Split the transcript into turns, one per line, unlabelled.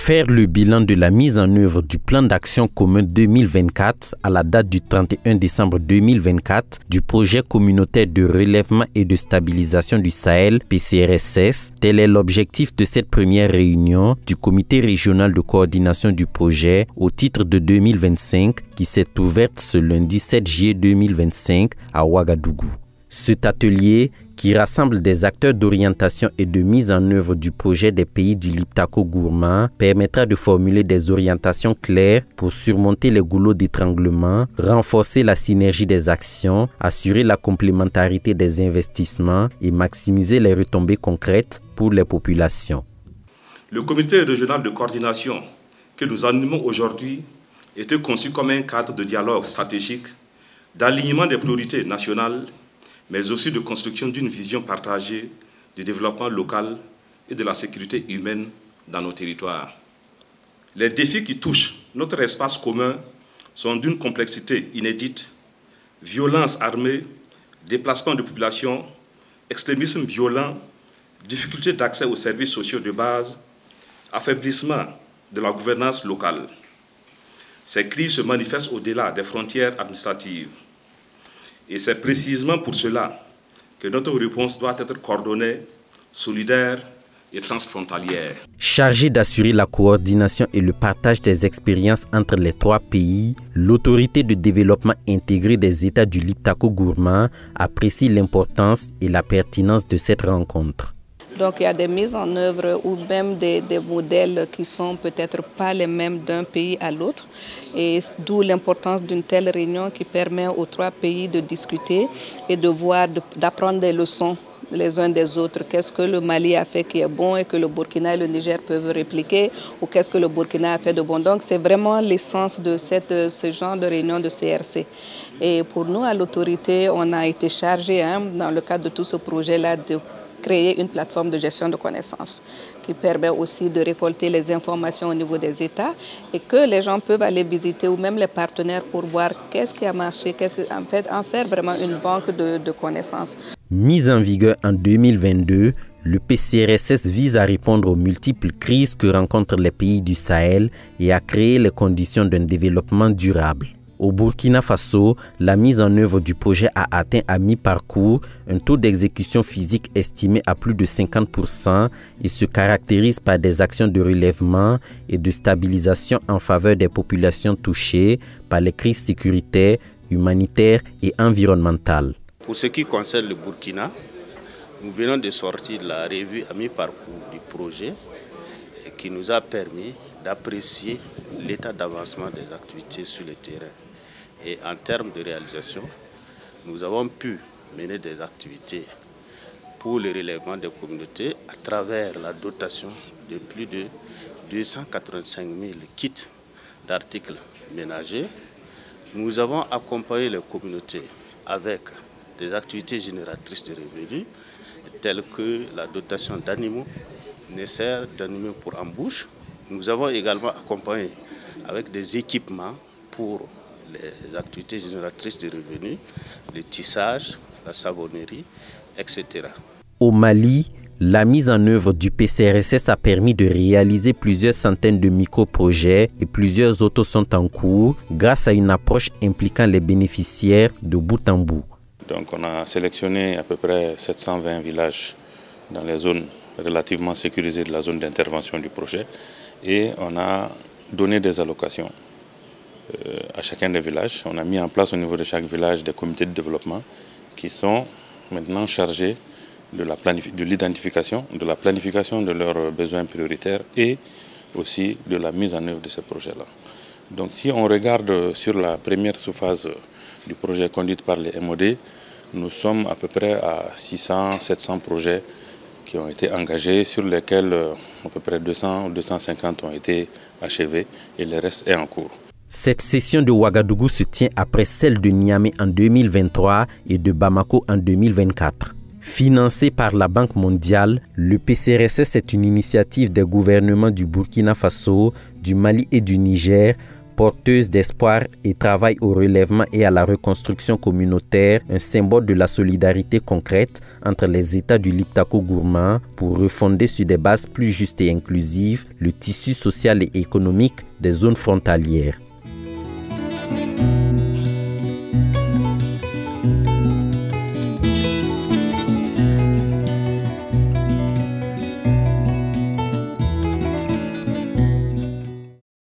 Faire le bilan de la mise en œuvre du plan d'action commun 2024 à la date du 31 décembre 2024 du projet communautaire de relèvement et de stabilisation du Sahel, PCRSS, tel est l'objectif de cette première réunion du comité régional de coordination du projet au titre de 2025 qui s'est ouverte ce lundi 7 juillet 2025 à Ouagadougou. Cet atelier, qui rassemble des acteurs d'orientation et de mise en œuvre du projet des pays du Liptako gourmand, permettra de formuler des orientations claires pour surmonter les goulots d'étranglement, renforcer la synergie des actions, assurer la complémentarité des investissements et maximiser les retombées concrètes pour les populations.
Le comité régional de coordination que nous animons aujourd'hui était conçu comme un cadre de dialogue stratégique, d'alignement des priorités nationales, mais aussi de construction d'une vision partagée du développement local et de la sécurité humaine dans nos territoires. Les défis qui touchent notre espace commun sont d'une complexité inédite: violence armée, déplacement de population, extrémisme violent, difficulté d'accès aux services sociaux de base, affaiblissement de la gouvernance locale. Ces crises se manifestent au-delà des frontières administratives. Et c'est précisément pour cela que notre réponse doit être coordonnée, solidaire et transfrontalière.
Chargée d'assurer la coordination et le partage des expériences entre les trois pays, l'autorité de développement intégré des États du Liptako gourmand apprécie l'importance et la pertinence de cette rencontre.
Donc il y a des mises en œuvre ou même des modèles qui sont peut-être pas les mêmes d'un pays à l'autre. Et d'où l'importance d'une telle réunion qui permet aux trois pays de discuter et de voir, d'apprendre des leçons les uns des autres. Qu'est-ce que le Mali a fait qui est bon et que le Burkina et le Niger peuvent répliquer, ou qu'est-ce que le Burkina a fait de bon. Donc c'est vraiment l'essence de ce genre de réunion de CRC. Et pour nous, à l'autorité, on a été chargé dans le cadre de tout ce projet-là de créer une plateforme de gestion de connaissances qui permet aussi de récolter les informations au niveau des États et que les gens peuvent aller visiter, ou même les partenaires, pour voir qu'est-ce qui a marché, en faire vraiment une banque de connaissances.
Mise en vigueur en 2022, le PCRSS vise à répondre aux multiples crises que rencontrent les pays du Sahel et à créer les conditions d'un développement durable. Au Burkina Faso, la mise en œuvre du projet a atteint à mi-parcours un taux d'exécution physique estimé à plus de 50% et se caractérise par des actions de relèvement et de stabilisation en faveur des populations touchées par les crises sécuritaires, humanitaires et environnementales.
Pour ce qui concerne le Burkina, nous venons de sortir la revue à mi-parcours du projet qui nous a permis d'apprécier l'état d'avancement des activités sur le terrain. Et en termes de réalisation, nous avons pu mener des activités pour le relèvement des communautés à travers la dotation de plus de 285 000 kits d'articles ménagers. Nous avons accompagné les communautés avec des activités génératrices de revenus telles que la dotation d'animaux nécessaires, d'animaux pour embouche. Nous avons également accompagné avec des équipements pour les activités génératrices de revenus, le tissage, la savonnerie, etc.
Au Mali, la mise en œuvre du PCRSS a permis de réaliser plusieurs centaines de micro-projets et plusieurs autres sont en cours grâce à une approche impliquant les bénéficiaires de bout en bout.
Donc on a sélectionné à peu près 720 villages dans les zones relativement sécurisées de la zone d'intervention du projet et on a donné des allocations à chacun des villages. On a mis en place au niveau de chaque village des comités de développement qui sont maintenant chargés de l'identification, de la planification de leurs besoins prioritaires et aussi de la mise en œuvre de ces projets-là. Donc si on regarde sur la première sous-phase du projet conduite par les MOD, nous sommes à peu près à 600-700 projets qui ont été engagés, sur lesquels à peu près 200 ou 250 ont été achevés et le reste est en cours.
Cette session de Ouagadougou se tient après celle de Niamey en 2023 et de Bamako en 2024. Financé par la Banque mondiale, le PCRSS est une initiative des gouvernements du Burkina Faso, du Mali et du Niger, porteuse d'espoir et travaille au relèvement et à la reconstruction communautaire, un symbole de la solidarité concrète entre les États du Liptako-Gourma pour refonder sur des bases plus justes et inclusives le tissu social et économique des zones frontalières.